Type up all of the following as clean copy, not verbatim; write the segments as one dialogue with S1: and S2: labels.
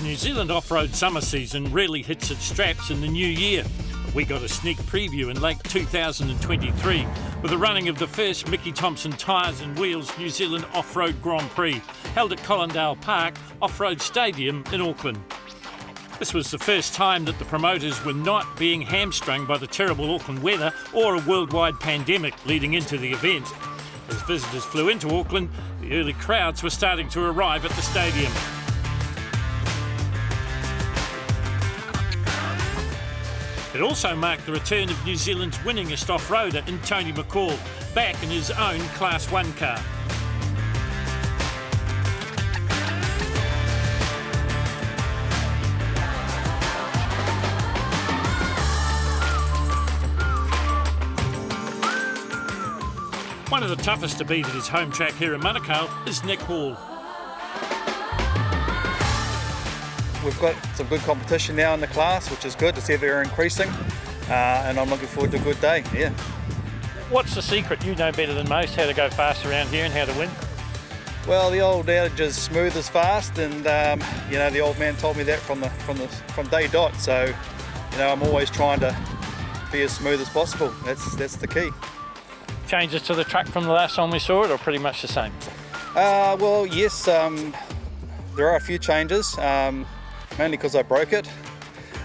S1: New Zealand off-road summer season really hits its straps in the new year. We got a sneak preview in late 2023 with the running of the first Mickey Thompson Tyres and Wheels New Zealand Off-Road Grand Prix, held at Collindale Park Off-Road Stadium in Auckland. This was the first time that the promoters were not being hamstrung by the terrible Auckland weather or a worldwide pandemic leading into the event. As visitors flew into Auckland, the early crowds were starting to arrive at the stadium. It also marked the return of New Zealand's winningest off-roader in Tony McCall, back in his own Class 1 car. One of the toughest to beat at his home track here in Manukau is Nick Hall.
S2: We've got some good competition now in the class, which is good to see they're increasing, and I'm looking forward to a good day. Yeah.
S1: What's the secret? You know better than most how to go fast around here and how to win.
S2: Well, the old adage is smooth is fast, and you know, the old man told me that from day dot. So, you know, I'm always trying to be as smooth as possible. That's the key.
S1: Changes to the track from the last time we saw it, or pretty much the same?
S2: Well, yes, there are a few changes. Mainly because I broke it,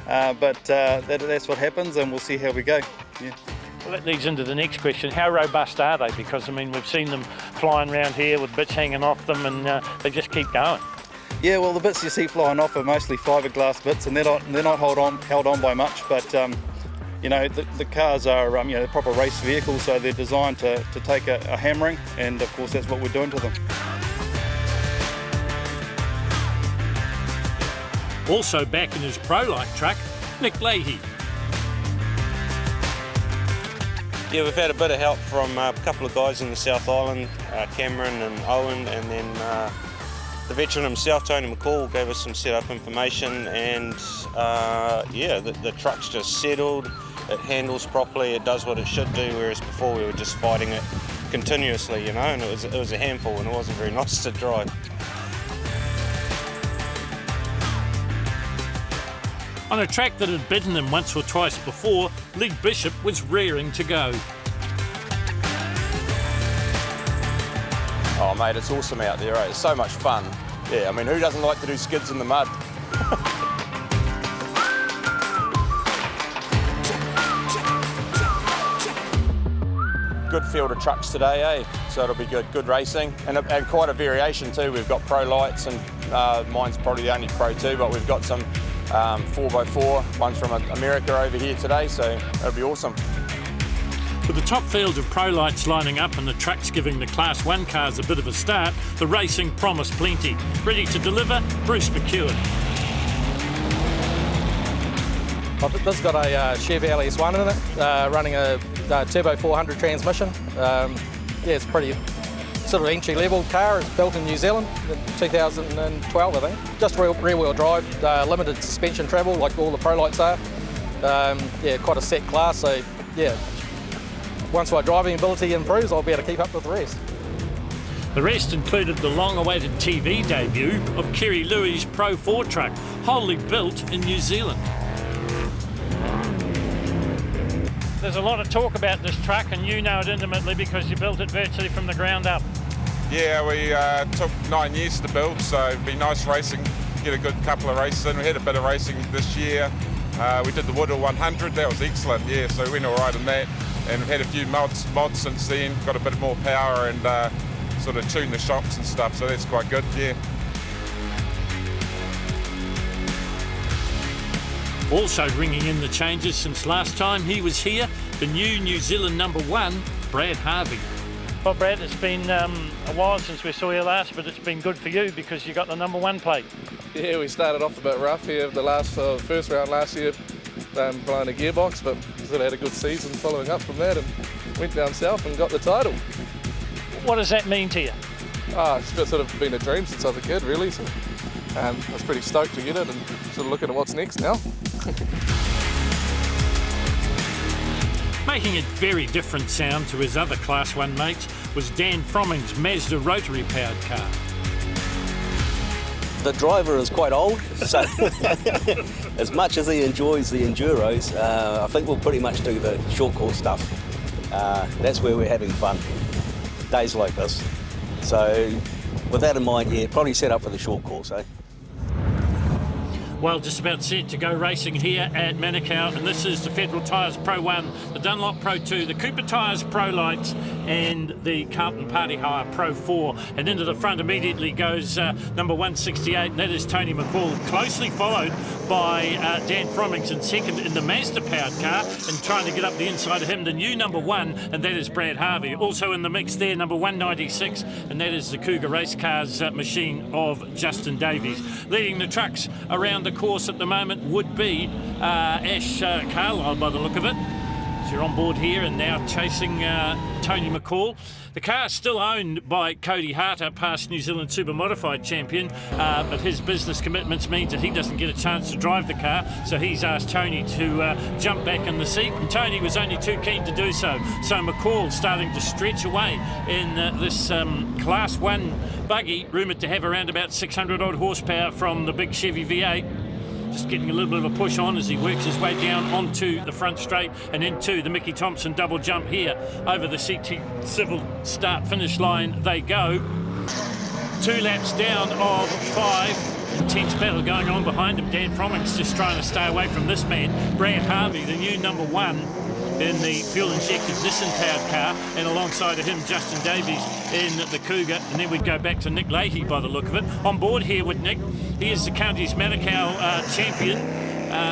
S2: but that's what happens, and we'll see how we go. Yeah.
S1: Well, that leads into the next question. How robust are they? Because, I mean, we've seen them flying around here with bits hanging off them, and they just keep going.
S2: Yeah, well, the bits you see flying off are mostly fiberglass bits, and they're not held on by much, but you know, the cars are you know, proper race vehicles, so they're designed to take a hammering, and of course that's what we're doing to them.
S1: Also back in his Pro-Light truck, Nick Leahy.
S3: Yeah, we've had a bit of help from a couple of guys in the South Island, Cameron and Owen, and then the veteran himself, Tony McCall, gave us some setup information, and yeah, the truck's just settled, it handles properly, it does what it should do, whereas before we were just fighting it continuously, you know, and it was a handful and it wasn't very nice to drive.
S1: On a track that had beaten them once or twice before, Lee Bishop was raring to go.
S4: Oh mate, it's awesome out there, eh? It's so much fun. Yeah, I mean, who doesn't like to do skids in the mud? Good field of trucks today, eh? So it'll be good racing, and quite a variation too. We've got Pro Lights, and mine's probably the only Pro 2, but we've got some 4x4, one's from America over here today, so it'll be awesome.
S1: With the top field of Pro Lights lining up and the trucks giving the Class 1 cars a bit of a start, the racing promised plenty. Ready to deliver, Bruce McEwen.
S5: Well, this has got a Chevy LS1 in it, running a Turbo 400 transmission. Yeah, it's pretty sort of entry-level car. It's built in New Zealand in 2012, I think. Just rear-wheel drive, limited suspension travel like all the Pro Lights are. Yeah, quite a set class, so yeah. Once my driving ability improves, I'll be able to keep up with the rest.
S1: The rest included the long-awaited TV debut of Kerry Louis' Pro 4 truck, wholly built in New Zealand. There's a lot of talk about this truck, and you know it intimately because you built it virtually from the ground up.
S6: Yeah, we took 9 years to build, so it'd be nice racing, get a good couple of races in. We had a bit of racing this year. We did the Woodall 100, that was excellent, yeah, so we went all right in that. And we've had a few mods since then, got a bit more power and sort of tuned the shocks and stuff, so that's quite good, yeah.
S1: Also ringing in the changes since last time he was here, the new Zealand #1, Brad Harvey. Well, Brad, it's been a while since we saw you last, but it's been good for you because you got the #1 plate.
S7: Yeah, we started off a bit rough here the first round last year, blowing a gearbox, but sort of had a good season following up from that and went down south and got the title.
S1: What does that mean to you?
S7: It's sort of been a dream since I was a kid, really. So, I was pretty stoked to get it and sort of looking at what's next now.
S1: Making a very different sound to his other Class 1 mates was Dan Fromming's Mazda rotary-powered car.
S8: The driver is quite old, so as much as he enjoys the enduros, I think we'll pretty much do the short course stuff. That's where we're having fun, days like this. So with that in mind, yeah, probably set up for the short course, eh?
S1: Well, just about set to go racing here at Manukau, and this is the Federal Tyres Pro 1, the Dunlop Pro 2, the Cooper Tyres Pro Lights, and the Carlton Party Hire Pro 4. And into the front immediately goes number 168, and that is Tony McCall, closely followed by Dan Frommings in second in the Mazda-powered car, and trying to get up the inside of him, the new number 1, and that is Brad Harvey. Also in the mix there, number 196, and that is the Cougar Race Cars machine of Justin Davies. Leading the trucks around the course at the moment would be Ash Carlisle by the look of it. So you're on board here and now chasing Tony McCall. The car is still owned by Cody Harter, past New Zealand Super Modified champion, but his business commitments means that he doesn't get a chance to drive the car, so he's asked Tony to jump back in the seat, and Tony was only too keen to do so. So McCall starting to stretch away in this Class 1 buggy, rumoured to have around about 600 odd horsepower from the big Chevy V8. Just getting a little bit of a push on as he works his way down onto the front straight and into the Mickey Thompson double jump here over the CT Civil start-finish line they go. 2 laps down of 5. Intense battle going on behind him. Dan Frommings just trying to stay away from this man. Brad Harvey, the new number 1 in the fuel-injected Nissan-powered car, and alongside of him, Justin Davies in the Cougar. And then we'd go back to Nick Leahy by the look of it. On board here with Nick, he is the county's Manukau champion,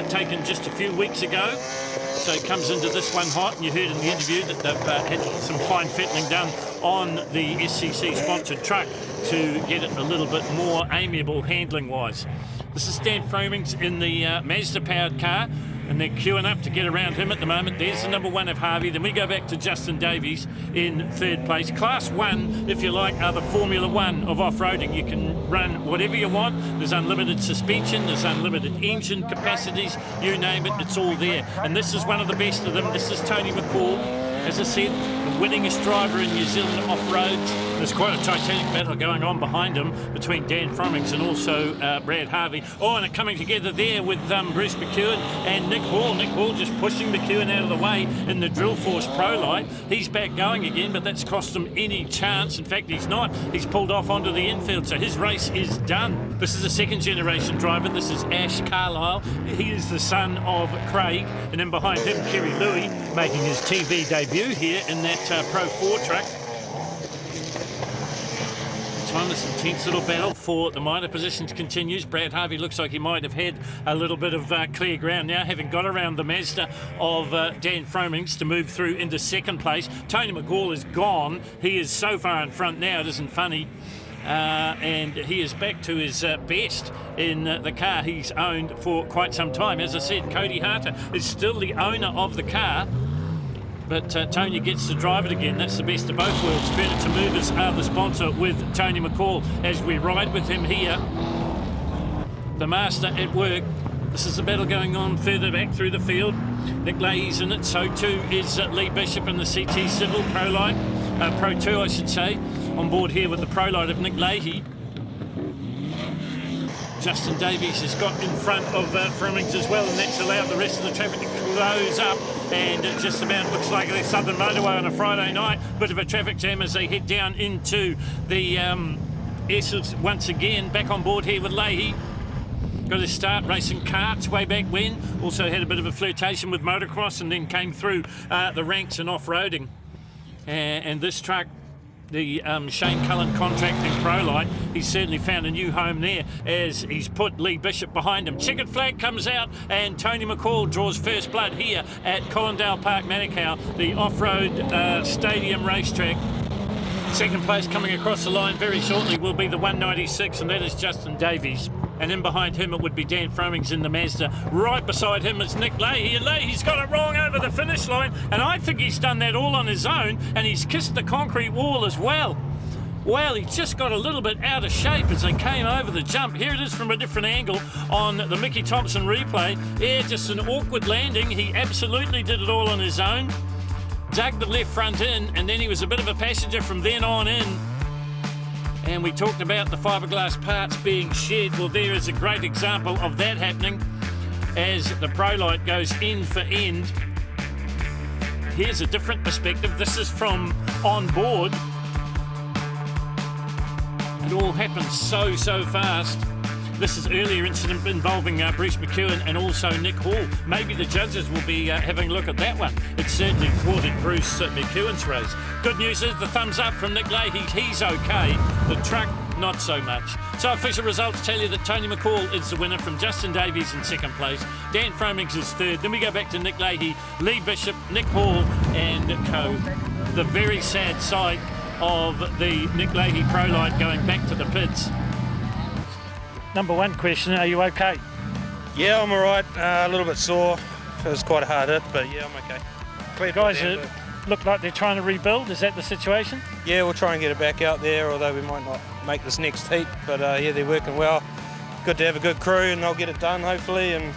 S1: taken just a few weeks ago. So he comes into this one hot, and you heard in the interview that they've had some fine fettling done on the SCC-sponsored truck to get it a little bit more amiable handling-wise. This is Dan Frommings in the Mazda-powered car, and they're queuing up to get around him at the moment. There's the number 1 of Harvey. Then we go back to Justin Davies in 3rd place. Class 1, if you like, are the Formula 1 of off-roading. You can run whatever you want. There's unlimited suspension, there's unlimited engine capacities, you name it, it's all there. And this is one of the best of them. This is Tony McCall. As I said, the winningest driver in New Zealand off-roads. There's quite a titanic battle going on behind him between Dan Frommings and also Brad Harvey. Oh, and coming together there with Bruce McEwen and Nick Hall. Nick Hall just pushing McEwen out of the way in the Drill Force Pro Light. He's back going again, but that's cost him any chance. In fact, he's not. He's pulled off onto the infield, so his race is done. This is a second-generation driver. This is Ash Carlisle. He is the son of Craig, and then behind him, Kerry Louie, making his TV debut here in that Pro 4 truck. Time this intense little battle for the minor positions continues. Brad Harvey looks like he might have had a little bit of clear ground now, having got around the Mazda of Dan Frommings to move through into 2nd place. Tony McCall is gone. He is so far in front now, it isn't funny. And he is back to his best in the car he's owned for quite some time. As I said, Cody Harter is still the owner of the car, but Tony gets to drive it again. That's the best of both worlds. Furniture Movers are the sponsor with Tony McCall as we ride with him here. The master at work. This is the battle going on further back through the field. Nick Leahy's in it, so too is Lee Bishop in the CT Civil Pro Light. Pro 2, I should say. On board here with the Pro Light of Nick Leahy. Justin Davies has got in front of Frommings as well, and that's allowed the rest of the traffic to close up, and it just about looks like the Southern Motorway on a Friday night. Bit of a traffic jam as they head down into the S's once again. Back on board here with Leahy. Got his start racing karts way back when. Also had a bit of a flirtation with motocross, and then came through the ranks in off-roading. And this truck, the Shane Cullen Contracting Pro Light, he's certainly found a new home there as he's put Lee Bishop behind him. Checkered flag comes out, and Tony McCall draws first blood here at Collindale Park, Manukau, the off-road stadium racetrack. 2nd place coming across the line very shortly will be the 196, and that is Justin Davies. And then behind him it would be Dan Frommings in the Mazda. Right beside him is Nick Leahy, and Leahy's got it wrong over the finish line, and I think he's done that all on his own, and he's kissed the concrete wall as well. Well, he just got a little bit out of shape as they came over the jump. Here it is from a different angle on the Mickey Thompson replay. Yeah, just an awkward landing. He absolutely did it all on his own. Dug the left front in, and then he was a bit of a passenger from then on in. And we talked about the fiberglass parts being shed. Well, there is a great example of that happening as the Prolight goes end for end. Here's a different perspective. This is from on board. It all happened so fast. This is earlier incident involving Bruce McEwen and also Nick Hall. Maybe the judges will be having a look at that one. It certainly thwarted Bruce McEwen's race. Good news is the thumbs up from Nick Leahy. He's okay. The truck, not so much. So official results tell you that Tony McCall is the winner, from Justin Davies in second place. Dan Fromings is third. Then we go back to Nick Leahy, Lee Bishop, Nick Hall and co. The very sad sight of the Nick Leahy Prolight going back to the pits.
S9: Number one question, are you okay?
S10: Yeah, I'm alright. A little bit sore. It was quite a hard hit, but yeah, I'm okay.
S9: The guys look like they're trying to rebuild. Is that the situation?
S10: Yeah, we'll try and get it back out there, although we might not make this next heat. But yeah, they're working well. Good to have a good crew and they'll get it done, hopefully. And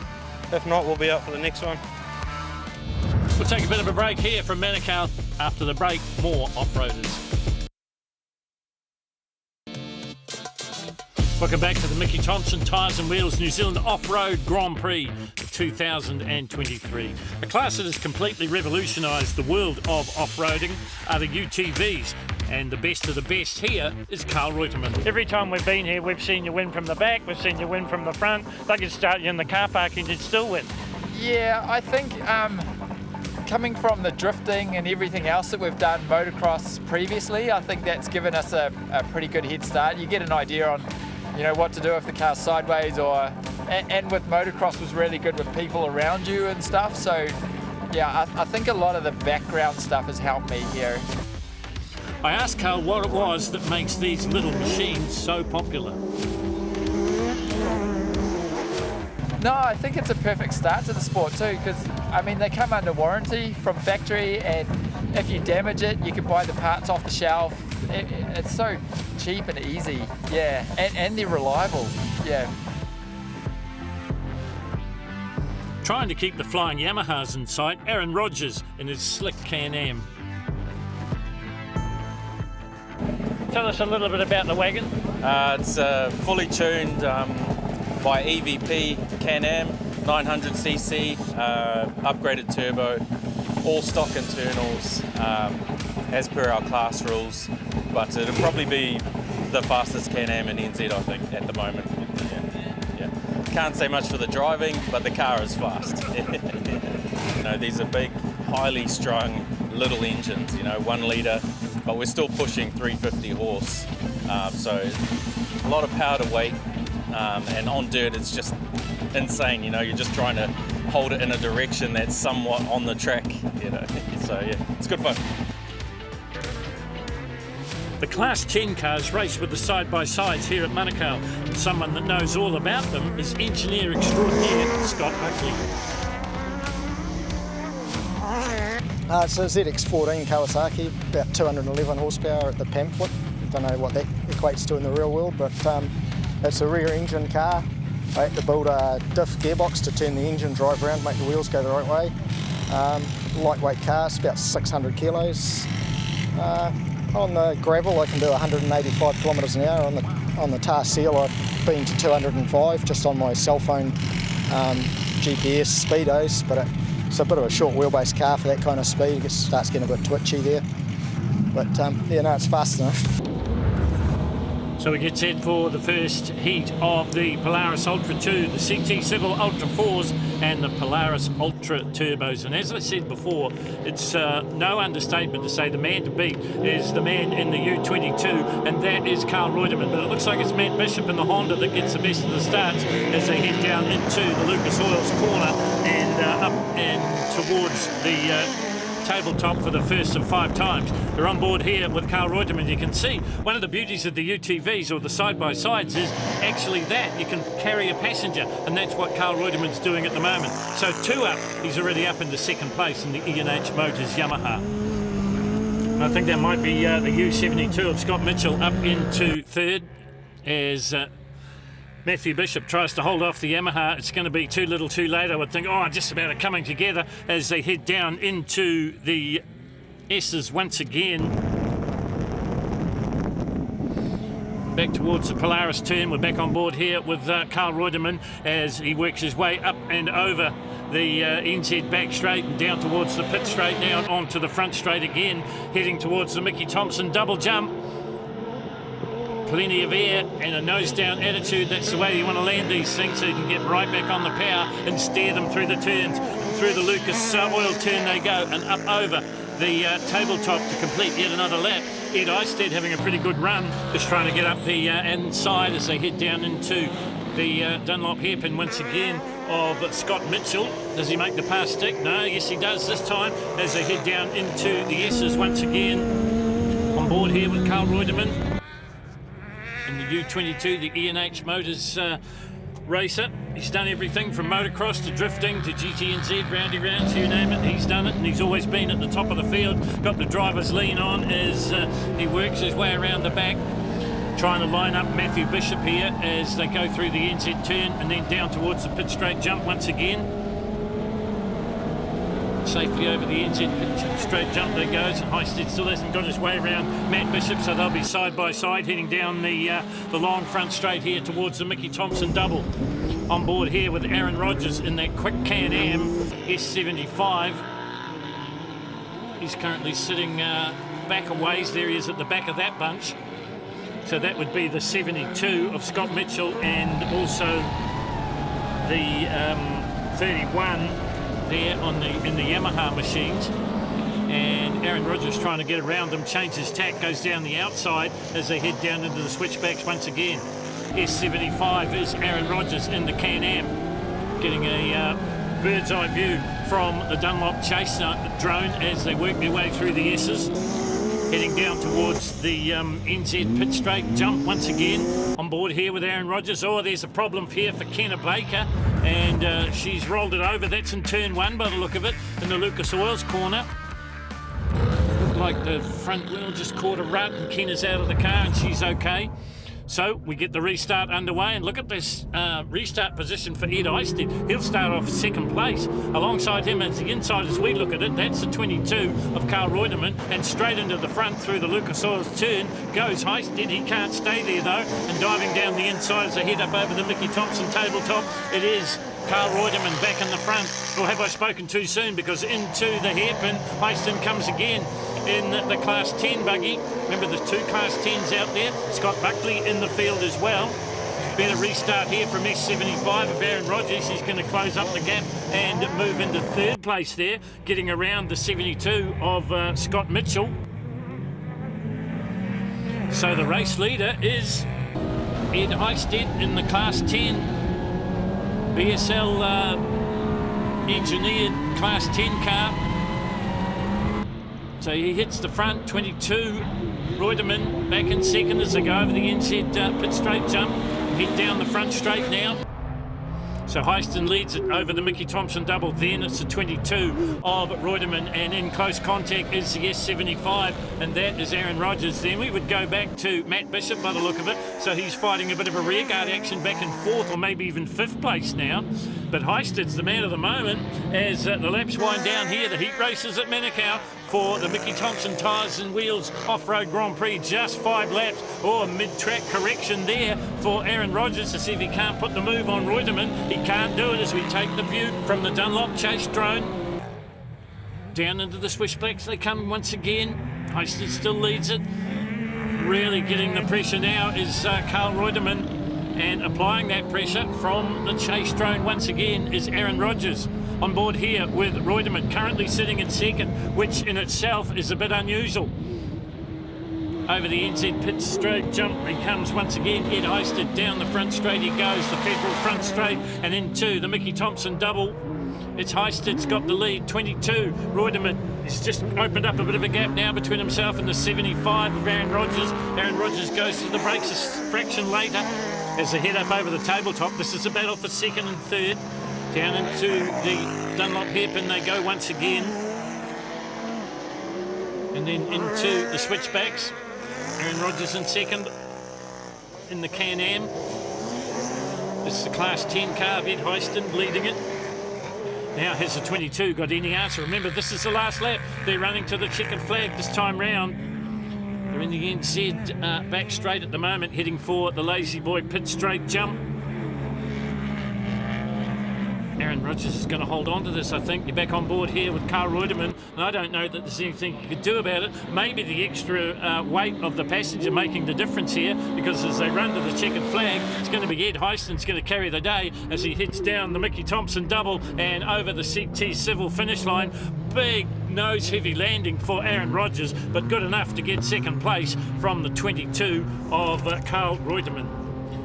S10: if not, we'll be out for the next one.
S1: We'll take a bit of a break here from Manukau. After the break, more off-roaders. Welcome back to the Mickey Thompson Tyres and Wheels New Zealand Off-Road Grand Prix 2023. A class that has completely revolutionised the world of off-roading are the UTVs. And the best of the best here is Carl Reutemann.
S9: Every time we've been here, we've seen you win from the back, we've seen you win from the front. They could start you in the car park and you'd still win.
S11: Yeah, I think coming from the drifting and everything else that we've done motocross previously, I think that's given us a pretty good head start. You get an idea on what to do if the car's sideways, and with motocross was really good with people around you and stuff. So yeah, I think a lot of the background stuff has helped me here.
S1: I asked Carl what it was that makes these little machines so popular.
S11: No, I think it's a perfect start to the sport too, because I mean they come under warranty from factory, and if you damage it, you can buy the parts off the shelf. It's so cheap and easy, yeah, and they're reliable, yeah.
S1: Trying to keep the flying Yamahas in sight, Aaron Rodgers in his slick Can-Am.
S9: Tell us a little bit about the wagon.
S5: It's fully tuned by EVP Can-Am, 900cc, upgraded turbo, all stock internals, as per our class rules, but it'll probably be the fastest Can-Am in NZ, I think, at the moment. Yeah. Can't say much for the driving, but the car is fast. These are big, highly strung little engines, 1 litre, but we're still pushing 350 horse, so a lot of power to weight, and on dirt it's just insane. You're just trying to hold it in a direction that's somewhat on the track, so yeah, it's good fun.
S1: The Class 10 cars race with the side-by-sides here at Manukau. Someone that knows all about them is engineer extraordinaire Scott Buckley.
S12: It's a ZX14 Kawasaki, about 211 horsepower at the pamphlet. Don't know what that equates to in the real world, but it's a rear engine car. I had to build a diff gearbox to turn the engine drive around, make the wheels go the right way. Lightweight car, it's about 600 kilos. On the gravel I can do 185 kilometres an hour. On the tar seal I've been to 205 just on my cell phone GPS speedos, but it's a bit of a short wheelbase car for that kind of speed. It starts getting a bit twitchy there, but it's fast enough.
S1: So we get set for the first heat of the Polaris Ultra 2, the CT Civil Ultra 4s and the Polaris Ultra Turbos. And as I said before, it's no understatement to say the man to beat is the man in the U22, and that is Carl Reutemann. But it looks like it's Matt Bishop in the Honda that gets the best of the starts as they head down into the Lucas Oils corner and up and towards the tabletop for the first of 5 times. We're on board here with Carl Reutemann. You can see one of the beauties of the UTVs or the side-by-sides is actually that you can carry a passenger, and that's what Carl Reutemann's doing at the moment. So 2 up, he's already up into second place in the E&H Motors Yamaha. And I think that might be the U72 of Scott Mitchell up into third as Matthew Bishop tries to hold off the Yamaha. It's going to be too little too late, I would think. Just about it coming together as they head down into the S's once again. back towards the Polaris turn. We're back on board here with Carl Reutemann as he works his way up and over the NZ back straight and down towards the pit straight, now onto the front straight again, heading towards the Mickey Thompson double jump. Plenty of air and a nose down attitude. That's the way you want to land these things, so you can get right back on the power and steer them through the turns. Through the Lucas Oil turn they go, and up over the tabletop to complete yet another lap. Ed Eistedt having a pretty good run, just trying to get up the inside as they head down into the Dunlop hairpin once again of Scott Mitchell. Does he make the pass stick? No, yes he does this time as they head down into the S's once again. On board here with Carl Reutemann in the U22, the E&H Motors racer. He's done everything from motocross to drifting to GTNZ, roundy rounds, you name it, he's done it, and he's always been at the top of the field. Got the driver's lean on as he works his way around the back, trying to line up Matthew Bishop here as they go through the NZ turn and then down towards the pit straight jump once again. Safely over the NZ pit straight jump there goes, and Eistedt still hasn't got his way around Matt Bishop, so they'll be side by side heading down the long front straight here towards the Mickey Thompson double. On board here with Aaron Rodgers in that quick Can-Am S75. He's currently sitting back a ways. There he is at the back of that bunch. So that would be the 72 of Scott Mitchell, and also the 31 there in the Yamaha machines. And Aaron Rodgers trying to get around them, changes tack, goes down the outside as they head down into the switchbacks once again. S75 is Aaron Rodgers in the Can-Am, getting a bird's eye view from the Dunlop chase drone as they work their way through the S's. Heading down towards the NZ pit straight jump once again. On board here with Aaron Rodgers. Oh, there's a problem here for Kenna Baker, and she's rolled it over. That's in turn one by the look of it, in the Lucas Oils corner. Looked like the front wheel just caught a rut, and Kenna's out of the car and she's okay. So we get the restart underway, and look at this restart position for Ed Eistedt. He'll start off second place. Alongside him as the inside as we look at it, that's the 22 of Carl Reutemann, and straight into the front through the Lucas Oils turn goes Eistedt. He can't stay there though, and diving down the inside as they head up over the Mickey Thompson tabletop, it is Carl Reutemann back in the front. Or have I spoken too soon, because into the hairpin, Eistedt comes again in the Class 10 buggy. Remember the two Class 10s out there. Scott Buckley in the field as well. Better restart here from S75 of Aaron Rodgers. He's going to close up the gap and move into third place there, getting around the 72 of Scott Mitchell. So the race leader is Ed Eistedt in the Class 10 BSL engineered Class 10 car. So he hits the front, 22. Reutemann back in second as they go over the NZ pit straight jump. Head down the front straight now. So Heiston leads it over the Mickey Thompson double. Then it's the 22 of Reutemann, and in close contact is the S75, and that is Aaron Rodgers. Then we would go back to Matt Bishop by the look of it. So he's fighting a bit of a rearguard action back and forth, or maybe even fifth place now. But Heisted's the man of the moment as the laps wind down here. The heat races at Manukau for the Mickey Thompson Tyres and Wheels Off-Road Grand Prix. Just 5 laps, or mid-track correction there for Aaron Rodgers to see if he can't put the move on Reutemann. He can't do it as we take the view from the Dunlop chase drone. Down into the switchbacks they come once again. Heisted still leads it. Really getting the pressure now is Carl Reutemann, and applying that pressure from the chase drone once again is Aaron Rodgers. On board here with Reutemann, currently sitting in second, which in itself is a bit unusual. Over the NZ pit straight jump he comes once again. Ed Eistedt down the front straight he goes, the federal front straight, and into the Mickey Thompson double. It's Heisted's got the lead, 22. Reutemann has just opened up a bit of a gap now between himself and the 75 of Aaron Rodgers. Aaron Rodgers goes to the brakes a fraction later as they head up over the tabletop. This is a battle for second and third. Down into the Dunlop hairpin they go once again. And then into the switchbacks. Aaron Rodgers in second in the Can-Am. This is the Class 10 car of Ed Heiston leading it. Now has the 22 got any answer? Remember, this is the last lap. They're running to the checkered flag this time round. The We're in the NZ back straight at the moment, heading for the Lazy Boy pit straight jump. Aaron Rodgers is going to hold on to this, I think. You're back on board here with Carl Reutemann, and I don't know that there's anything you could do about it. Maybe the extra weight of the passenger making the difference here, because as they run to the checkered flag, it's going to be Ed Heiston's going to carry the day as he hits down the Mickey Thompson double and over the CT Civil finish line. Big nose-heavy landing for Aaron Rodgers, but good enough to get second place from the 22 of Carl Reutemann.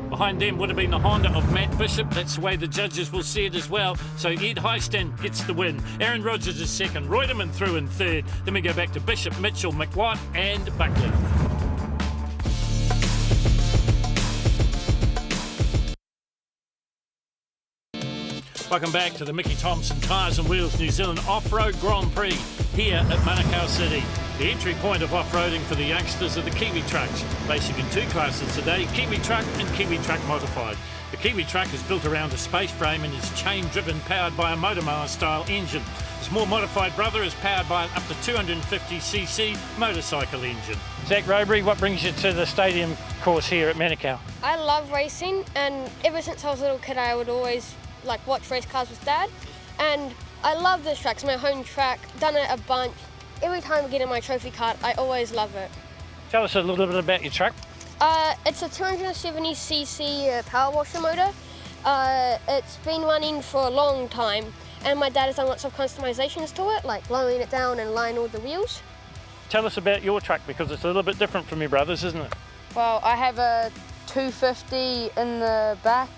S1: Behind them would have been the Honda of Matt Bishop. That's the way the judges will see it as well. So Ed Heiston gets the win. Aaron Rodgers is second. Reutemann through in third. Then we go back to Bishop, Mitchell, McWatt and Buckley. Welcome back to the Mickey Thompson Tyres and Wheels New Zealand Off-Road Grand Prix here at Manukau City. The entry point of off-roading for the youngsters are the Kiwi trucks, racing in two classes today, Kiwi Truck and Kiwi Truck Modified. The Kiwi Truck is built around a space frame and is chain-driven, powered by a Motormower-style engine. The small modified brother is powered by an up to 250cc motorcycle engine.
S9: Zach Robury, what brings you to the stadium course here at Manukau?
S13: I love racing, and ever since I was a little kid I would always watch race cars with Dad, and I love this track. It's my home track, done it a bunch. Every time I get in my trophy cart, I always love it.
S9: Tell us a little bit about your truck.
S13: It's a 270cc power washer motor. It's been running for a long time, and my dad has done lots of customizations to it, like blowing it down and lining all the wheels.
S9: Tell us about your truck, because it's a little bit different from your brother's, isn't it?
S14: Well, I have a 250 in the back,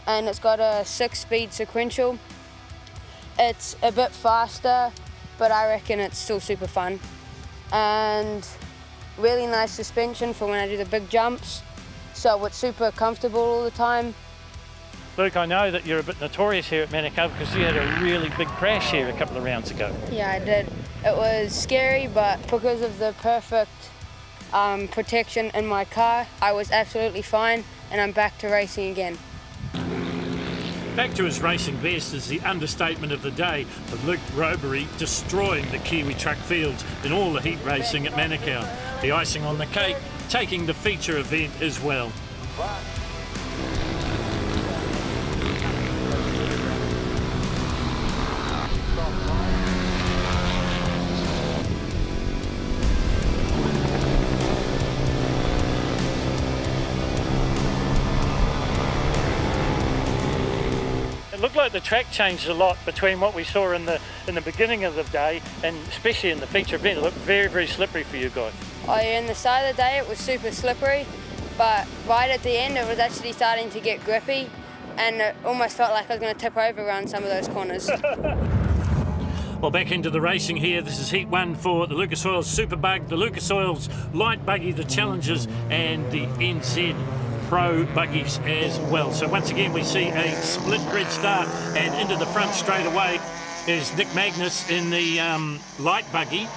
S14: and it's got a 6-speed sequential. It's a bit faster, but I reckon it's still super fun. And really nice suspension for when I do the big jumps, so it's super comfortable all the time.
S9: Luke, I know that you're a bit notorious here at Manukau because you had a really big crash here a couple of rounds ago.
S14: Yeah, I did. It was scary, but because of the perfect protection in my car, I was absolutely fine, and I'm back to racing again.
S1: Back to his racing best is the understatement of the day of Luke Robury destroying the Kiwi Truck fields in all the heat racing at Manukau. The icing on the cake, taking the feature event as well.
S9: Looked like the track changed a lot between what we saw in the beginning of the day, and especially in the feature event. It looked very, very slippery for you guys.
S14: Oh yeah, in the start of the day it was super slippery, but right at the end it was actually starting to get grippy, and it almost felt like I was going to tip over around some of those corners.
S1: Well, back into the racing here. This is Heat 1 for the Lucas Oils Superbug, the Lucas Oils Light Buggy, the Challengers, and the NZ Pro buggies as well. So once again we see a split grid start, and into the front straight away is Nick Magnus in the light buggy,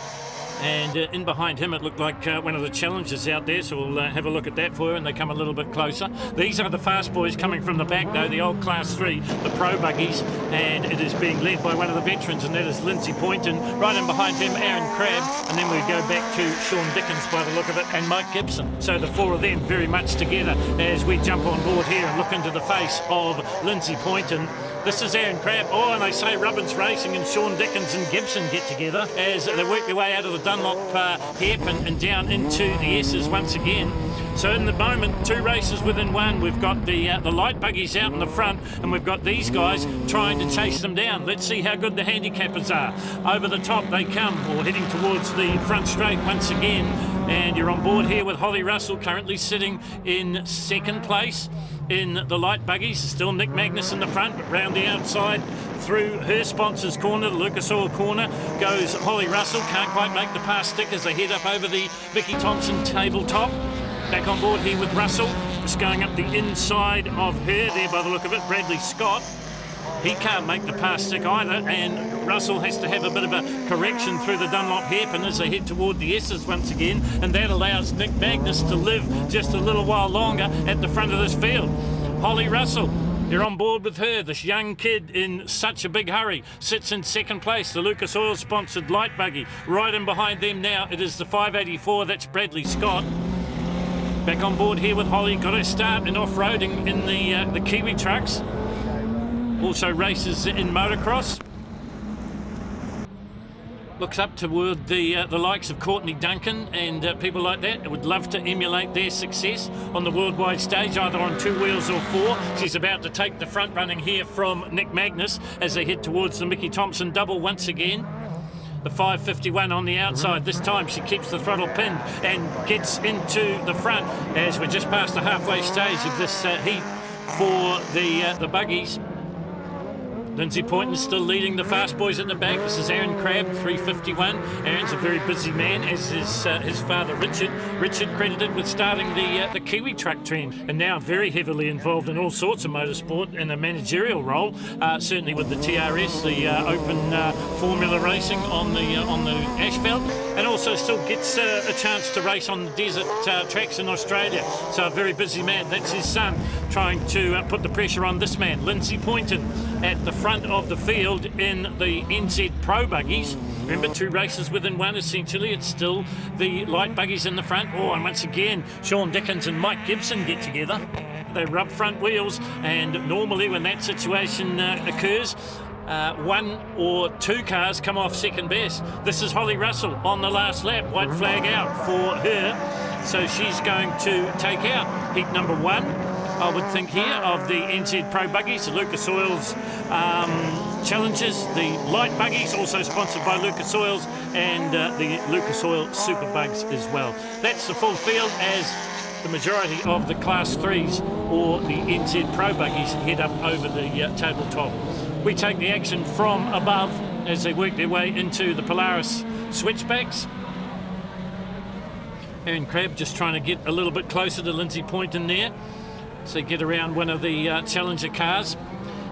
S1: and in behind him it looked like one of the Challengers out there, so we'll have a look at that for you, and they come a little bit closer. These are the fast boys coming from the back though, the old Class 3, the Pro buggies, and it is being led by one of the veterans, and that is Lindsay Poynton. Right in behind him Aaron Crabb, and then we go back to Sean Dickens by the look of it, and Mike Gibson. So the four of them very much together as we jump on board here and look into the face of Lindsay Poynton. This is Aaron Crabb. Oh, and they say Robbins Racing and Sean Dickens and Gibson get together as they work their way out of the Dunlop hairpin and down into the S's once again. So in the moment, two races within one. We've got the light buggies out in the front, and we've got these guys trying to chase them down. Let's see how good the handicappers are. Over the top they come, or heading towards the front straight once again. And you're on board here with Holly Russell, currently sitting in second place in the light buggies. Still Nick Magnus in the front, but round the outside through her sponsor's corner, the Lucas Oil corner, goes Holly Russell. Can't quite make the pass stick as they head up over the Mickey Thompson tabletop. Back on board here with Russell, just going up the inside of her there by the look of it, Bradley Scott. He can't make the pass stick either, and Russell has to have a bit of a correction through the Dunlop hairpin as they head toward the S's once again, and that allows Nick Magnus to live just a little while longer at the front of this field. Holly Russell You're on board with her. This young kid in such a big hurry sits in second place. The Lucas Oil sponsored light buggy. Right in behind them now, it is the 584. That's Bradley Scott. Back on board here with Holly. Got her start in off-roading in the Kiwi trucks. Also races in motocross. Looks up toward the likes of Courtney Duncan and people like that. I would love to emulate their success on the worldwide stage, either on 2 wheels or 4. She's about to take the front running here from Nick Magnus as they head towards the Mickey Thompson double once again. The 551 on the outside. This time she keeps the throttle pinned and gets into the front as we're just past the halfway stage of this heat for the buggies. Lindsay Poynton still leading the fast boys at the back. This is Aaron Crabb, 351. Aaron's a very busy man, as is his father Richard. Richard credited with starting the Kiwi truck trend, and now very heavily involved in all sorts of motorsport in a managerial role. Certainly with the TRS, the open formula racing on the asphalt, and also still gets a chance to race on the desert tracks in Australia. So a very busy man. That's his son trying to put the pressure on this man, Lindsay Poynton, at the front of the field in the NZ Pro buggies. Remember, 2 races within one, essentially. It's still the light buggies in the front. Oh, and once again, Sean Dickens and Mike Gibson get together. They rub front wheels, and normally when that situation occurs, 1 or 2 cars come off second best. This is Holly Russell on the last lap. White flag out for her. So she's going to take out heat number 1. I would think here of the NZ Pro buggies, the Lucas Oils Challengers, the light buggies, also sponsored by Lucas Oils, and the Lucas Oil Super Bugs as well. That's the full field as the majority of the Class 3s or the NZ Pro buggies head up over the tabletop. We take the action from above as they work their way into the Polaris switchbacks. Aaron Crabb just trying to get a little bit closer to Lindsay Poynton there. So get around one of the Challenger cars,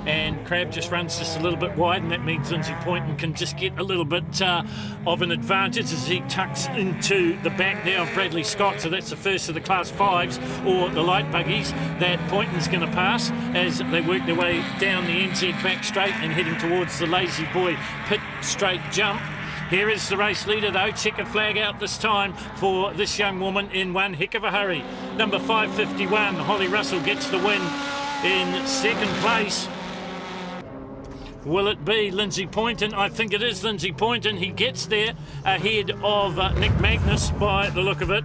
S1: and Crabb just runs just a little bit wide, and that means Lindsay Poynton can just get a little bit of an advantage as he tucks into the back now of Bradley Scott. So that's the first of the Class 5s or the light buggies that Poynton's going to pass as they work their way down the NZ back straight and heading towards the Lazy Boy pit straight jump. Here is the race leader though, checkered flag out this time for this young woman in one heck of a hurry. Number 551, Holly Russell gets the win in second place. Will it be Lindsay Poynton? I think it is Lindsay Poynton. He gets there ahead of Nick Magnus by the look of it.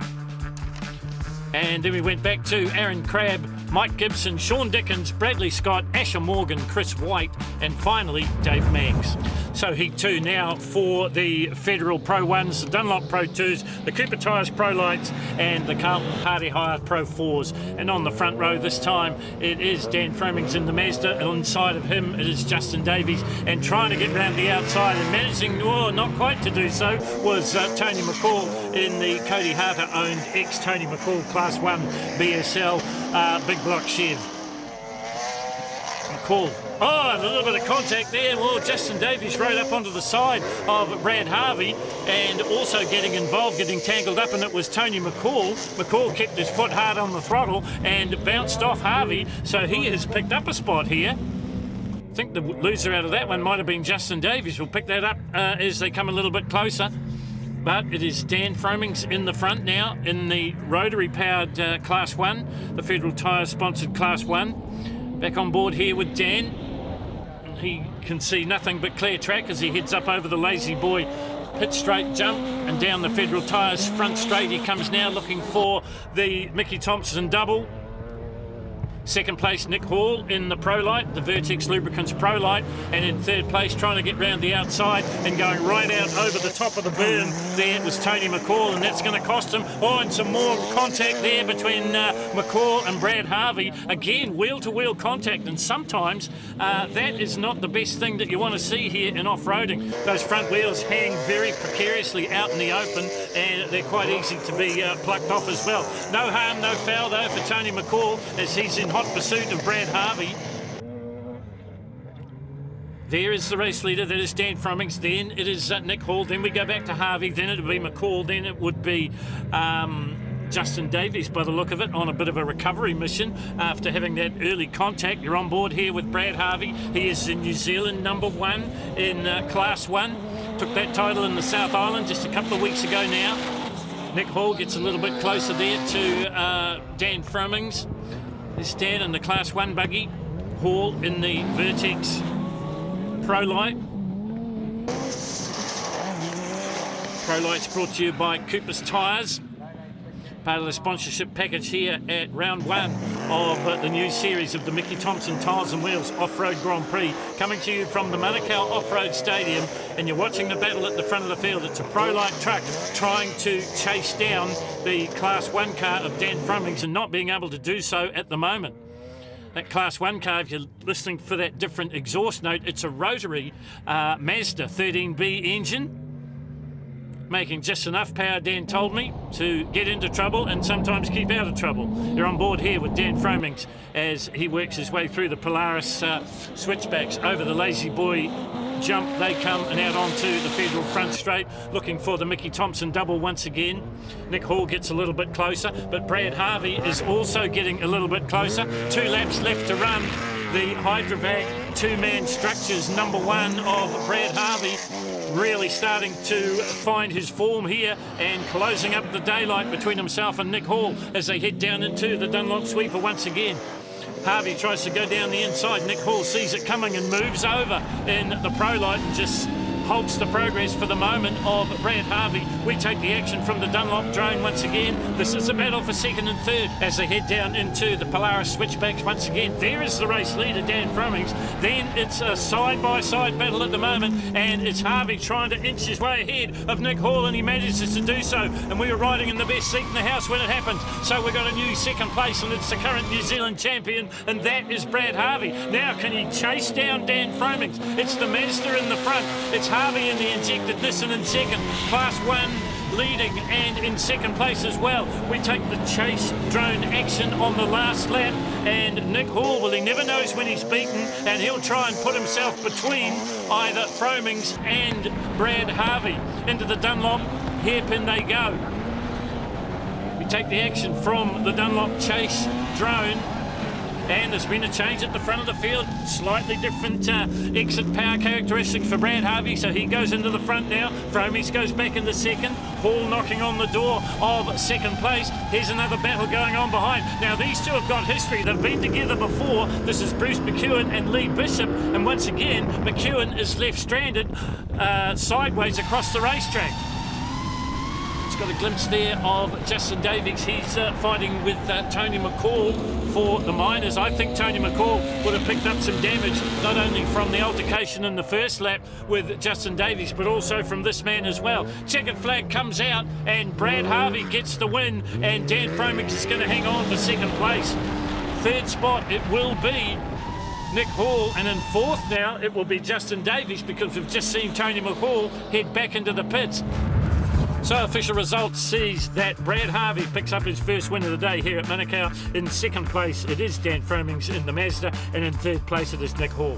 S1: And then we went back to Aaron Crabb, Mike Gibson, Sean Dickens, Bradley Scott, Asher Morgan, Chris White, and finally Dave Maggs. So Heat 2 now for the Federal Pro 1s, the Dunlop Pro 2s, the Cooper Tyres Pro Lights, and the Carlton Party Hire Pro 4s. And on the front row this time, it is Dan Fromings in the Mazda, and inside of him it is Justin Davies, and trying to get round the outside and managing, not quite to do so, was Tony McCall in the Cody Harter-owned ex-Tony McCall Class 1 BSL Big Block Chev. McCall. Oh, and a little bit of contact there. Well, Justin Davies rode up onto the side of Brad Harvey and also getting involved, getting tangled up, and it was Tony McCall. McCall kept his foot hard on the throttle and bounced off Harvey, so he has picked up a spot here. I think the loser out of that one might have been Justin Davies. We'll pick that up as they come a little bit closer. But it is Dan Fromings in the front now in the rotary-powered Class 1, the Federal Tyres sponsored Class 1. Back on board here with Dan. He can see nothing but clear track as he heads up over the Lazy Boy pit straight jump and down the Federal Tyres front straight. He comes now looking for the Mickey Thompson double. Second place, Nick Hall in the Pro Light, the Vertex Lubricants Pro Light, and in third place, trying to get round the outside and going right out over the top of the berm. There was Tony McCall, and that's going to cost him. Oh, and some more contact there between McCall and Brad Harvey. Again, wheel-to-wheel contact, and sometimes that is not the best thing that you want to see here in off-roading. Those front wheels hang very precariously out in the open, and they're quite easy to be plucked off as well. No harm, no foul, though, for Tony McCall as he's in hot pursuit of Brad Harvey. There is the race leader, that is Dan Fromings, then it is Nick Hall, then we go back to Harvey, then it would be McCall, then it would be Justin Davies, by the look of it, on a bit of a recovery mission after having that early contact. You're on board here with Brad Harvey. He is the New Zealand #1 in Class 1. Took that title in the South Island just a couple of weeks ago now. Nick Hall gets a little bit closer there to Dan Fromings. There's Dan in the Class 1 buggy. Hall in the Vertex Pro Light. Pro Light's brought to you by Cooper's Tyres. Part of the sponsorship package here at round 1 of the new series of the Mickey Thompson Tyres and Wheels Off-Road Grand Prix, coming to you from the Manukau Off-Road Stadium, and you're watching the battle at the front of the field. It's a Pro Light truck trying to chase down the Class 1 car of Dan Fromings and not being able to do so at the moment. That Class 1 car, if you're listening for that different exhaust note, it's a rotary Mazda 13B engine, making just enough power, Dan told me, to get into trouble and sometimes keep out of trouble. You're on board here with Dan Fromings as he works his way through the Polaris switchbacks over the Lazy Boy jump. They come and out onto the Federal Front Straight, looking for the Mickey Thompson double once again. Nick Hall gets a little bit closer, but Brad Harvey is also getting a little bit closer. 2 laps left to run. The Hydrovac two-man structures #1 of Brad Harvey really starting to find his form here and closing up the daylight between himself and Nick Hall as they head down into the Dunlop Sweeper once again. Harvey tries to go down the inside. Nick Hall sees it coming and moves over in the Pro Light and just halts the progress for the moment of Brad Harvey. We take the action from the Dunlop drone once again. This is a battle for 2nd and 3rd as they head down into the Polaris switchbacks once again. There is the race leader, Dan Fromings. Then it's a side-by-side battle at the moment, and it's Harvey trying to inch his way ahead of Nick Hall, and he manages to do so. And we were riding in the best seat in the house when it happened. So we've got a new 2nd place, and it's the current New Zealand champion, and that is Brad Harvey. Now can he chase down Dan Fromings? It's the Mazda in the front. It's Harvey in the injected Nissan in 2nd. Class 1 leading and in 2nd place as well. We take the chase drone action on the last lap, and Nick Hall, well, he never knows when he's beaten, and he'll try and put himself between either Fromings and Brad Harvey. Into the Dunlop hairpin they go. We take the action from the Dunlop chase drone. And there's been a change at the front of the field. Slightly different exit power characteristics for Brad Harvey, so he goes into the front now. Fromings goes back into 2nd. Hall knocking on the door of 2nd place. Here's another battle going on behind. Now these two have got history. They've been together before. This is Bruce McEwen and Lee Bishop. And once again, McEwen is left stranded sideways across the racetrack. Got a glimpse there of Justin Davies. He's fighting with Tony McCall for the Miners. I think Tony McCall would have picked up some damage, not only from the altercation in the first lap with Justin Davies, but also from this man as well. Checkered flag comes out, and Brad Harvey gets the win, and Dan Fromings is going to hang on for 2nd place. 3rd spot, it will be Nick Hall, and in 4th now, it will be Justin Davies, because we've just seen Tony McCall head back into the pits. So official results sees that Brad Harvey picks up his first win of the day here at Manukau. In 2nd place it is Dan Fromings in the Mazda, and in 3rd place it is Nick Hall.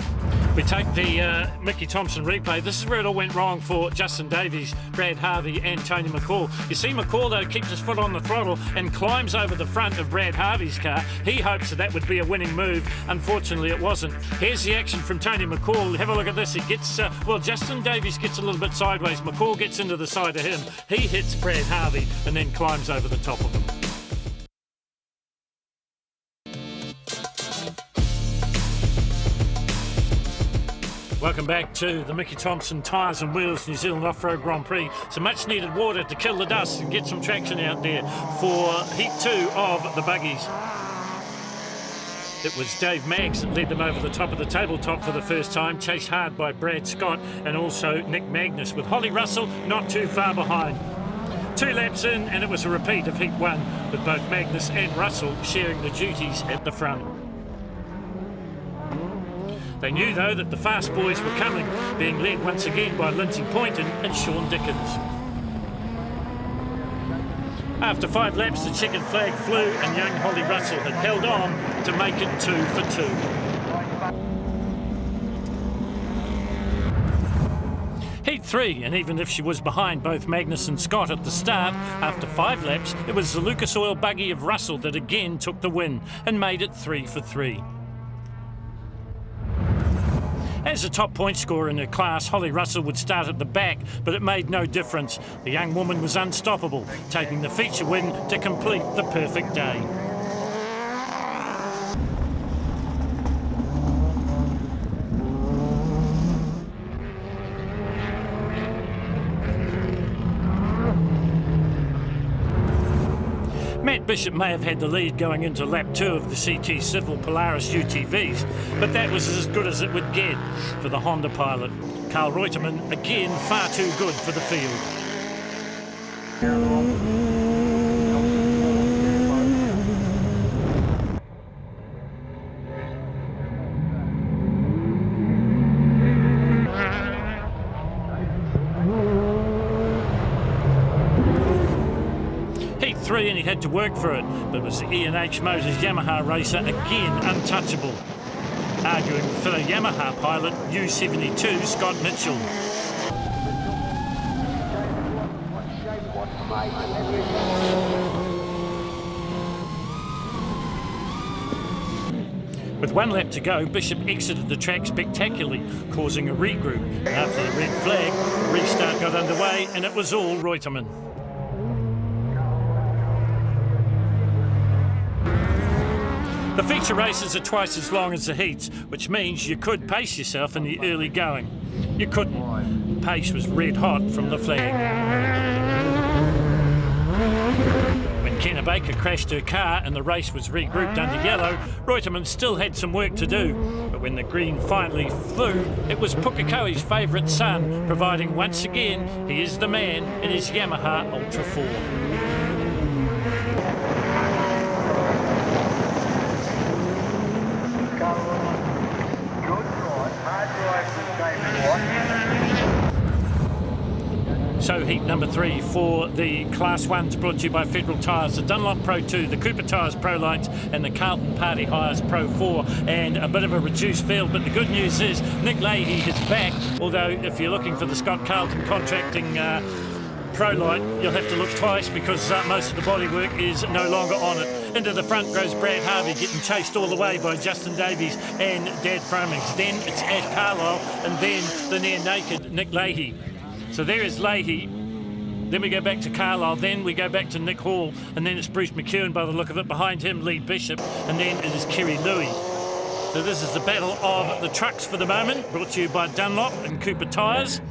S1: We take the Mickey Thompson replay. This is where it all went wrong for Justin Davies, Brad Harvey and Tony McCall. You see McCall though keeps his foot on the throttle and climbs over the front of Brad Harvey's car. He hopes that would be a winning move. Unfortunately it wasn't. Here's the action from Tony McCall. Have a look at this. He gets, well, Justin Davies gets a little bit sideways. McCall gets into the side of him. He hits Brad Harvey and then climbs over the top of him. Welcome back to the Mickey Thompson Tyres and Wheels New Zealand Off-Road Grand Prix. Some much needed water to kill the dust and get some traction out there for Heat 2 of the buggies. It was Dave Maggs that led them over the top of the tabletop for the first time, chased hard by Brad Scott and also Nick Magnus, with Holly Russell not too far behind. 2 laps in and it was a repeat of Heat 1 with both Magnus and Russell sharing the duties at the front. They knew though that the fast boys were coming, being led once again by Lindsay Poynton and Sean Dickens. After 5 laps, the checkered flag flew and young Holly Russell had held on to make it 2 for 2. Heat Heat 3, and even if she was behind both Magnus and Scott at the start, after 5 laps, it was the Lucas Oil buggy of Russell that again took the win and made it 3 for 3. As a top point scorer in her class, Holly Russell would start at the back, but it made no difference. The young woman was unstoppable, taking the feature win to complete the perfect day. Matt Bishop may have had the lead going into lap 2 of the CT Civil Polaris UTVs, but that was as good as it would get for the Honda pilot. Carl Reutemann, again, far too good for the field. Heat 3 and he had to work for it, but it was the E&H Motors Yamaha racer again untouchable. Arguing with fellow Yamaha pilot U72 Scott Mitchell. With 1 lap to go, Bishop exited the track spectacularly, causing a regroup. After the red flag, the restart got underway and it was all Reutemann. The feature races are twice as long as the heats, which means you could pace yourself in the early going. You couldn't. Pace was red hot from the flag. When Kenna Baker crashed her car and the race was regrouped under yellow, Reutemann still had some work to do. But when the green finally flew, it was Pukekohe's favourite son, providing once again he is the man in his Yamaha Ultra 4. So heat number 3 for the Class 1s brought to you by Federal Tyres, the Dunlop Pro 2, the Cooper Tyres Pro Lights and the Carlton Party Hires Pro 4, and a bit of a reduced field, but the good news is Nick Leahy is back, although if you're looking for the Scott Carlton Contracting Pro Light, you'll have to look twice because most of the bodywork is no longer on it. Into the front goes Brad Harvey, getting chased all the way by Justin Davies and Dad Fromings. Then it's Ash Carlisle and then the near-naked Nick Leahy. So there is Leahy, then we go back to Carlisle, then we go back to Nick Hall, and then it's Bruce McEwen by the look of it, behind him Lee Bishop, and then it is Kerry Louis. So this is the battle of the trucks for the moment, brought to you by Dunlop and Cooper Tyres.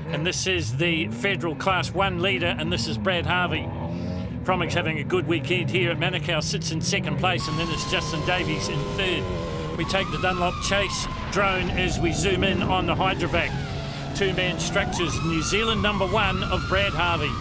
S1: And this is the Federal Class 1 leader, and this is Brad Harvey. Fromings having a good weekend here at Manukau, sits in 2nd place, and then it's Justin Davies in 3rd. We take the Dunlop chase drone as we zoom in on the Hydrovac. 2-man structures, New Zealand number 1 of Brad Harvey.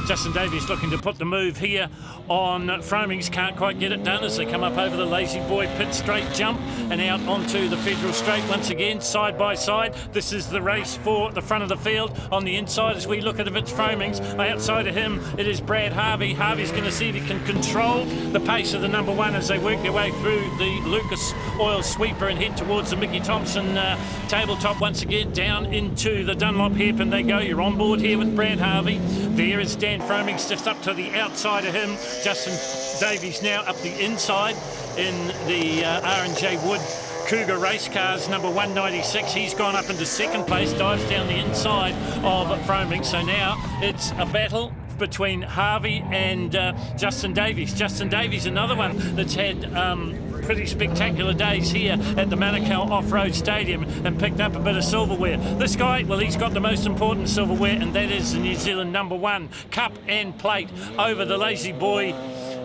S1: Justin Davies looking to put the move here on Fromings, can't quite get it done as they come up over the Lazy Boy pit straight jump and out onto the Federal Straight once again, side by side. This is the race for the front of the field. On the inside as we look at it, it's Fromings. Outside of him it is Brad Harvey. Harvey's going to see if he can control the pace of the number 1 as they work their way through the Lucas Oil sweeper and head towards the Mickey Thompson tabletop once again, down into the Dunlop hairpin they go. You're on board here with Brad Harvey. There is Dan Fromings just up to the outside of him. Justin Davies now up the inside in the R&J Wood Cougar race cars, number 196. He's gone up into 2nd place, dives down the inside of Fromings. So now it's a battle between Harvey and Justin Davies. Justin Davies, another one that's had pretty spectacular days here at the Manukau Off-Road Stadium and picked up a bit of silverware. This guy, well, he's got the most important silverware, and that is the New Zealand number 1 cup and plate over the Lazy Boy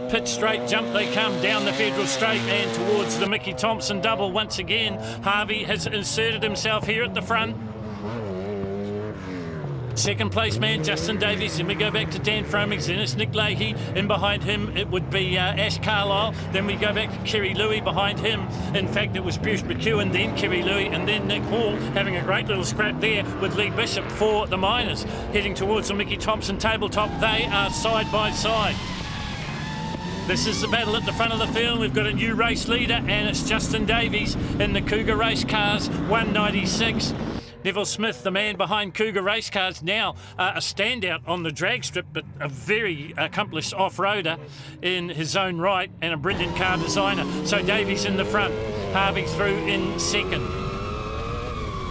S1: pit straight jump. They come down the Federal Straight and towards the Mickey Thompson double once again. Harvey has inserted himself here at the front. 2nd place man, Justin Davies. Then we go back to Dan Fromings. Then it's Nick Leahy. In behind him, it would be Ash Carlisle. Then we go back to Kerry Louis behind him. In fact, it was Bruce McEwen, then Kerry Louis, and then Nick Hall having a great little scrap there with Lee Bishop for the Miners. Heading towards the Mickey Thompson tabletop. They are side by side. This is the battle at the front of the field. We've got a new race leader, and it's Justin Davies in the Cougar race cars, 196. Neville Smith, the man behind Cougar Race Cars, now a standout on the drag strip, but a very accomplished off-roader in his own right and a brilliant car designer. So Davies in the front, Harvey through in second.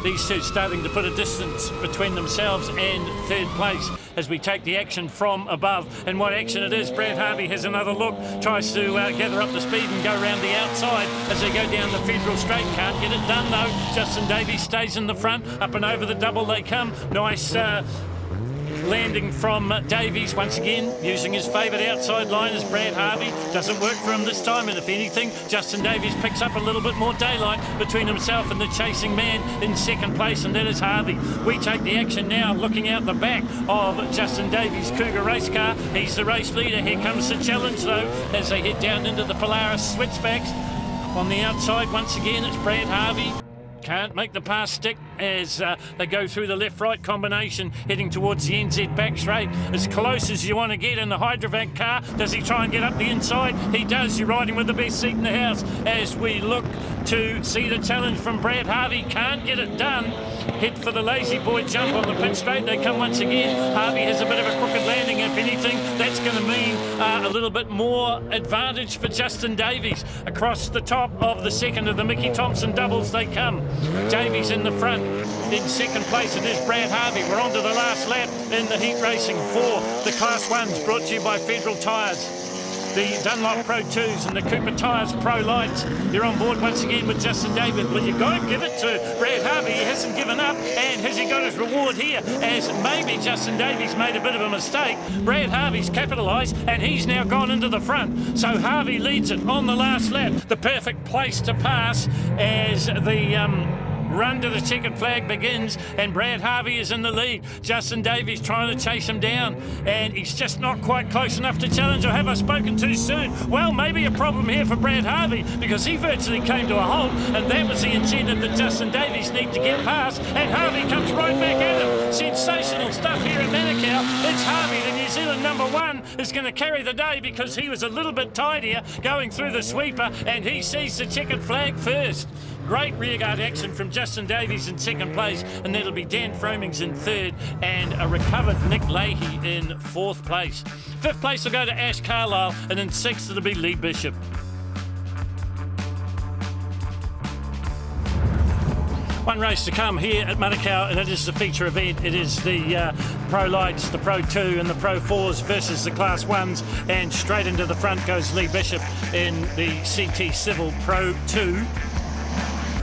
S1: These two starting to put a distance between themselves and third place as we take the action from above. And what action it is. Brad Harvey has another look, tries to gather up the speed and go around the outside as they go down the Federal Straight. Can't get it done though. Justin Davies stays in the front. Up and over the double they come. Nice landing from Davies once again, using his favourite outside line as Brad Harvey. Doesn't work for him this time, and if anything, Justin Davies picks up a little bit more daylight between himself and the chasing man in second place, and that is Harvey. We take the action now, looking out the back of Justin Davies' Cougar race car. He's the race leader. Here comes the challenge though, as they head down into the Polaris switchbacks. On the outside, once again, it's Brad Harvey. Can't make the pass stick as they go through the left-right combination, heading towards the NZ back straight. As close as you want to get in the Hydrovac car. Does he try and get up the inside? He does. You're riding with the best seat in the house as we look to see the challenge from Brad Harvey. Can't get it done. Head for the lazy boy jump on the pit straight. They come once again. Harvey has a bit of a crooked landing. If anything, that's going to mean a little bit more advantage for Justin Davies. Across the top of the second of the Mickey Thompson doubles they come. Davies in the front. In second place it is Brad Harvey. We're on to the last lap in the heat racing for the Class 1s, brought to you by Federal Tyres. The Dunlop Pro 2s and the Cooper Tyres Pro Lights. You're on board once again with Justin Davies. Well, you've got to give it to Brad Harvey. He hasn't given up, and has he got his reward here? As maybe Justin Davies made a bit of a mistake. Brad Harvey's capitalised, and he's now gone into the front. So Harvey leads it on the last lap. The perfect place to pass as the run to the checkered flag begins, and Brad Harvey is in the lead. Justin Davies trying to chase him down, and he's just not quite close enough to challenge. Or have I spoken too soon? Well, maybe a problem here for Brad Harvey, because he virtually came to a halt, and that was the incentive that Justin Davies need to get past, and Harvey comes right back at him. Sensational stuff here at Manukau. It's Harvey, the New Zealand #1, is going to carry the day because he was a little bit tidier going through the sweeper, and he sees the checkered flag first. Great rearguard action from Justin Davies in second place, and that'll be Dan Fromings in third, and a recovered Nick Leahy in fourth place. Fifth place will go to Ash Carlisle, and in sixth it'll be Lee Bishop. One race to come here at Manukau, and it is the feature event. It is the Pro Lights, the Pro 2 and the Pro 4s versus the Class 1s, and straight into the front goes Lee Bishop in the CT Civil Pro 2.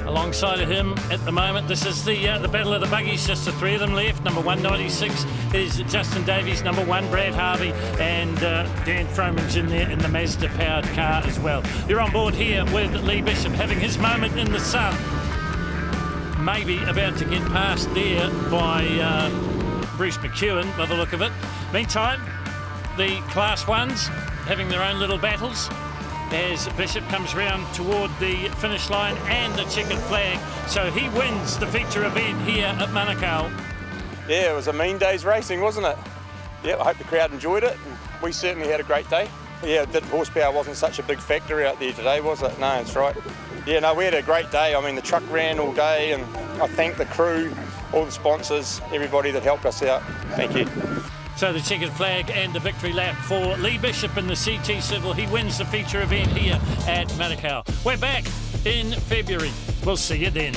S1: Alongside of him at the moment, this is the battle of the buggies, just the three of them left. Number 196 is Justin Davies, number 1 Brad Harvey, and Dan Fromings in there in the Mazda powered car as well. You're on board here with Lee Bishop having his moment in the sun. Maybe about to get past there by Bruce McEwen by the look of it. Meantime, the Class 1s having their own little battles as Bishop comes round toward the finish line and the checkered flag. So he wins the feature event here at Manukau.
S4: Yeah, it was a mean day's racing, wasn't it? Yeah, I hope the crowd enjoyed it. We certainly had a great day. Yeah, the horsepower wasn't such a big factor out there today, was it? No, that's right. Yeah, no, we had a great day. I mean, the truck ran all day, and I thank the crew, all the sponsors, everybody that helped us out. Thank you.
S1: So the checkered flag and the victory lap for Lee Bishop in the CT Civil. He wins the feature event here at Manukau. We're back in February. We'll see you then.